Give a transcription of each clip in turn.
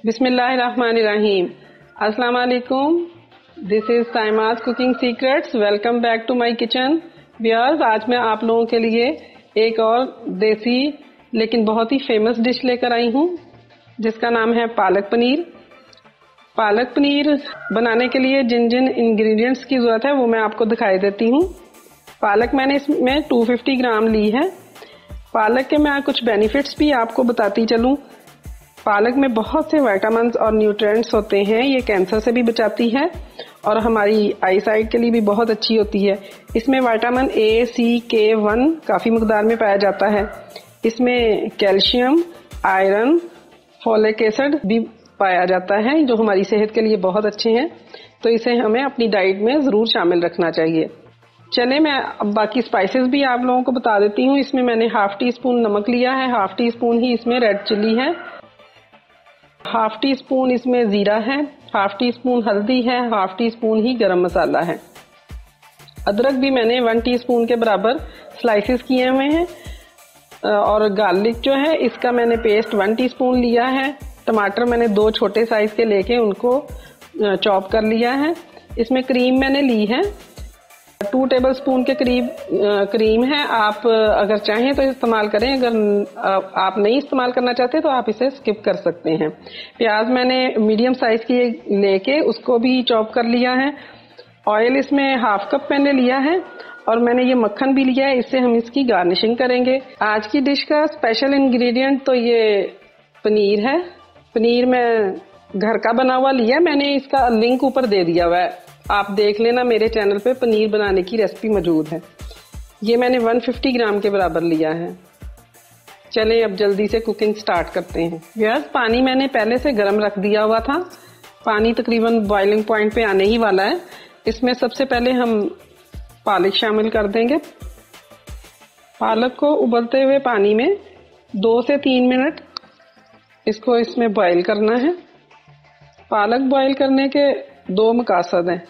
बिस्मिल्लाहिर्रहमानिर्रहीम। अस्सलाम वालेकुम। This is Saima's cooking secrets. Welcome back to my kitchen. Viewers, आज मैं आप लोगों के लिए एक और देसी लेकिन बहुत ही फेमस डिश लेकर आई हूँ जिसका नाम है पालक पनीर। पालक पनीर बनाने के लिए जिन जिन इंग्रेडिएंट्स की ज़रूरत है वो मैं आपको दिखाई देती हूँ। पालक मैंने इसमें 250 ग्राम ली है। पालक के मैं कुछ बेनिफिट्स भी आपको बताती चलूँ। पालक में बहुत से विटामिन्स और न्यूट्रिएंट्स होते हैं। ये कैंसर से भी बचाती है और हमारी आई साइट के लिए भी बहुत अच्छी होती है। इसमें विटामिन ए, सी, K1 काफ़ी मकदार में पाया जाता है। इसमें कैल्शियम, आयरन, फोलिक एसिड भी पाया जाता है जो हमारी सेहत के लिए बहुत अच्छे हैं। तो इसे हमें अपनी डाइट में ज़रूर शामिल रखना चाहिए। चले मैं अब बाकी स्पाइसेस भी आप लोगों को बता देती हूँ। इसमें मैंने हाफ टी स्पून नमक लिया है, हाफ टी स्पून ही इसमें रेड चिली है, हाफ टी स्पून इसमें जीरा है, हाफ टी स्पून हल्दी है, हाफ टी स्पून ही गरम मसाला है। अदरक भी मैंने 1 टीस्पून के बराबर स्लाइसेस किए हुए हैं और गार्लिक जो है इसका मैंने पेस्ट 1 टीस्पून लिया है। टमाटर मैंने 2 छोटे साइज के लेके उनको चॉप कर लिया है। इसमें क्रीम मैंने ली है 2 टेबलस्पून के करीब क्रीम है। आप अगर चाहें तो इस्तेमाल करें, अगर आप नहीं इस्तेमाल करना चाहते तो आप इसे स्किप कर सकते हैं। प्याज मैंने मीडियम साइज की लेके उसको भी चॉप कर लिया है। ऑयल इसमें हाफ कप मैंने लिया है और मैंने ये मक्खन भी लिया है, इससे हम इसकी गार्निशिंग करेंगे। आज की डिश का स्पेशल इंग्रेडिएंट तो ये पनीर है। पनीर मैं घर का बना हुआ लिया, मैंने इसका लिंक ऊपर दे दिया हुआ है, आप देख लेना। मेरे चैनल पे पनीर बनाने की रेसिपी मौजूद है। ये मैंने 150 ग्राम के बराबर लिया है। चलें अब जल्दी से कुकिंग स्टार्ट करते हैं। व्यूअर्स, पानी मैंने पहले से गर्म रख दिया हुआ था। पानी तकरीबन बॉइलिंग पॉइंट पे आने ही वाला है। इसमें सबसे पहले हम पालक शामिल कर देंगे। पालक को उबलते हुए पानी में 2 से 3 मिनट इसको इसमें बॉईल करना है। पालक बॉईल करने के 2 मकसद हैं।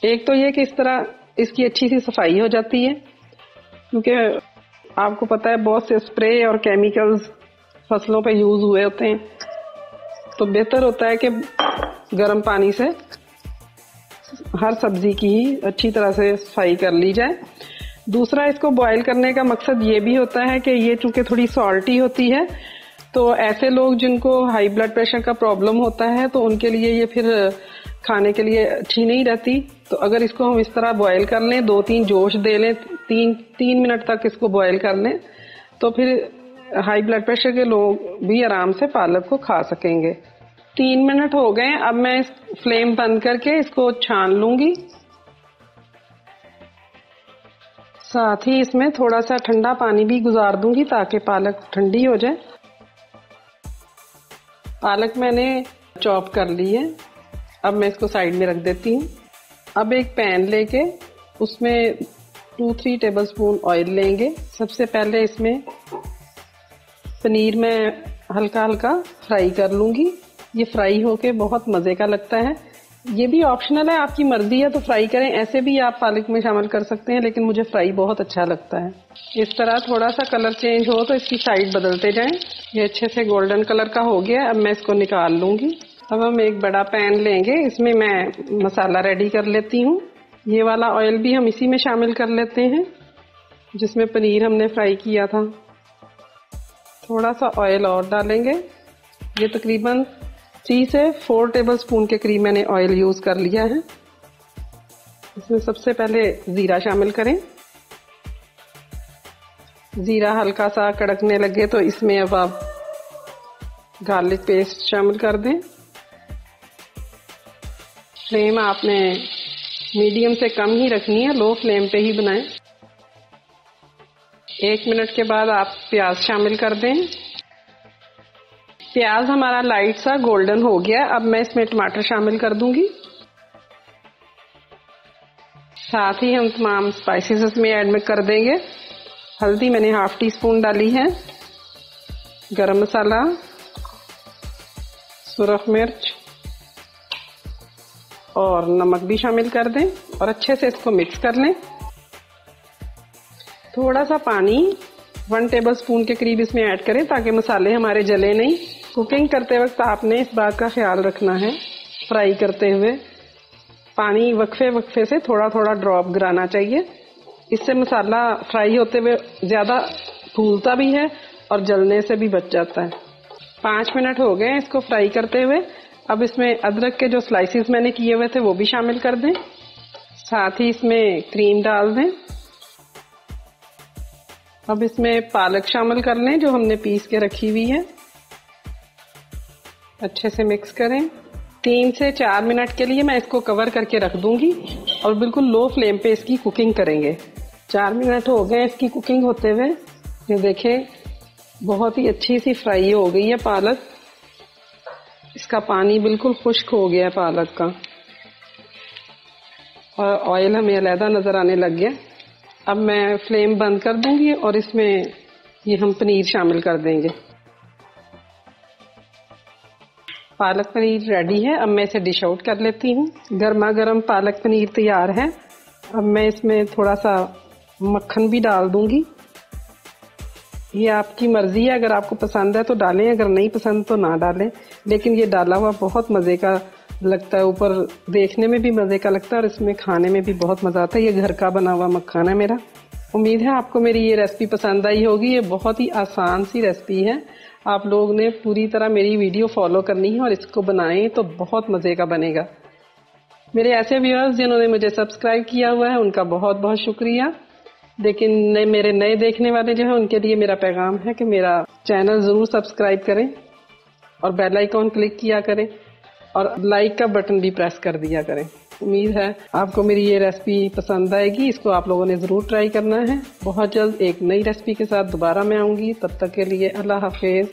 एक तो ये कि इस तरह इसकी अच्छी सी सफाई हो जाती है, क्योंकि आपको पता है बहुत से स्प्रे और केमिकल्स फसलों पे यूज हुए होते हैं, तो बेहतर होता है कि गर्म पानी से हर सब्जी की ही अच्छी तरह से सफाई कर ली जाए। दूसरा, इसको बॉईल करने का मकसद ये भी होता है कि ये चूंकि थोड़ी सॉल्टी होती है तो ऐसे लोग जिनको हाई ब्लड प्रेशर का प्रॉब्लम होता है तो उनके लिए ये फिर खाने के लिए अच्छी नहीं रहती। तो अगर इसको हम इस तरह बॉईल कर लें, 2-3 जोश दे लें, 3 मिनट तक इसको बॉईल कर लें, तो फिर हाई ब्लड प्रेशर के लोग भी आराम से पालक को खा सकेंगे। 3 मिनट हो गए। अब मैं इस फ्लेम बंद करके इसको छान लूंगी। साथ ही इसमें थोड़ा सा ठंडा पानी भी गुजार दूंगी ताकि पालक ठंडी हो जाए। पालक मैंने चॉप कर ली है। अब मैं इसको साइड में रख देती हूँ। अब एक पैन लेके उसमें 2-3 टेबलस्पून ऑयल लेंगे। सबसे पहले इसमें पनीर में हल्का हल्का फ्राई कर लूँगी। ये फ्राई होके बहुत मज़े का लगता है। ये भी ऑप्शनल है, आपकी मर्जी है तो फ्राई करें, ऐसे भी आप पालक में शामिल कर सकते हैं, लेकिन मुझे फ्राई बहुत अच्छा लगता है। इस तरह थोड़ा सा कलर चेंज हो तो इसकी साइड बदलते जाएं। ये अच्छे से गोल्डन कलर का हो गया। अब मैं इसको निकाल लूँगी। अब हम एक बड़ा पैन लेंगे, इसमें मैं मसाला रेडी कर लेती हूँ। ये वाला ऑयल भी हम इसी में शामिल कर लेते हैं जिसमें पनीर हमने फ्राई किया था। थोड़ा सा ऑयल और डालेंगे। ये तकरीबन 3 से 4 टेबलस्पून के करीब मैंने ऑयल यूज कर लिया है। इसमें सबसे पहले जीरा शामिल करें। जीरा हल्का सा कड़कने लगे तो इसमें अब आप गार्लिक पेस्ट शामिल कर दें। फ्लेम आपने मीडियम से कम ही रखनी है, लो फ्लेम पे ही बनाएं। 1 मिनट के बाद आप प्याज शामिल कर दें। प्याज हमारा लाइट सा गोल्डन हो गया। अब मैं इसमें टमाटर शामिल कर दूंगी। साथ ही हम तमाम स्पाइसेस इसमें ऐड में कर देंगे। हल्दी मैंने हाफ टी स्पून डाली है, गरम मसाला, सुरख मिर्च और नमक भी शामिल कर दें और अच्छे से इसको मिक्स कर लें। थोड़ा सा पानी 1 टेबलस्पून के करीब इसमें ऐड करें ताकि मसाले हमारे जले नहीं। कुकिंग करते वक्त आपने इस बात का ख्याल रखना है, फ्राई करते हुए पानी वक्फे वक्फे से थोड़ा थोड़ा ड्रॉप गिराना चाहिए। इससे मसाला फ्राई होते हुए ज़्यादा फूलता भी है और जलने से भी बच जाता है। 5 मिनट हो गए इसको फ्राई करते हुए। अब इसमें अदरक के जो स्लाइसिस मैंने किए हुए थे वो भी शामिल कर दें, साथ ही इसमें क्रीम डाल दें। अब इसमें पालक शामिल कर लें जो हमने पीस के रखी हुई है। अच्छे से मिक्स करें। 3 से 4 मिनट के लिए मैं इसको कवर करके रख दूंगी और बिल्कुल लो फ्लेम पे इसकी कुकिंग करेंगे। 4 मिनट हो गए इसकी कुकिंग होते हुए। ये देखें बहुत ही अच्छी सी फ्राई हो गई है पालक। इसका पानी बिल्कुल खुश्क हो गया है पालक का और ऑयल हमें अलहदा नजर आने लग गया। अब मैं फ्लेम बंद कर दूंगी और इसमें ये हम पनीर शामिल कर देंगे। पालक पनीर रेडी है। अब मैं इसे डिश आउट कर लेती हूँ। गर्मा गर्म पालक पनीर तैयार है। अब मैं इसमें थोड़ा सा मक्खन भी डाल दूंगी। ये आपकी मर्जी है, अगर आपको पसंद है तो डालें, अगर नहीं पसंद तो ना डालें। लेकिन ये डाला हुआ बहुत मज़े का लगता है, ऊपर देखने में भी मज़े का लगता है और इसमें खाने में भी बहुत मज़ा आता है। ये घर का बना हुआ मक्खन है मेरा। उम्मीद है आपको मेरी ये रेसिपी पसंद आई होगी। ये बहुत ही आसान सी रेसिपी है। आप लोग ने पूरी तरह मेरी वीडियो फॉलो करनी है और इसको बनाएं तो बहुत मज़े का बनेगा। मेरे ऐसे व्यूअर्स जिन्होंने मुझे सब्सक्राइब किया हुआ है उनका बहुत बहुत शुक्रिया। लेकिन मेरे नए देखने वाले जो हैं उनके लिए मेरा पैगाम है कि मेरा चैनल ज़रूर सब्सक्राइब करें और बेल आइकॉन क्लिक किया करें और लाइक का बटन भी प्रेस कर दिया करें। उम्मीद है आपको मेरी ये रेसिपी पसंद आएगी। इसको आप लोगों ने ज़रूर ट्राई करना है। बहुत जल्द एक नई रेसिपी के साथ दोबारा मैं आऊँगी। तब तक के लिए अल्लाह हाफिज़।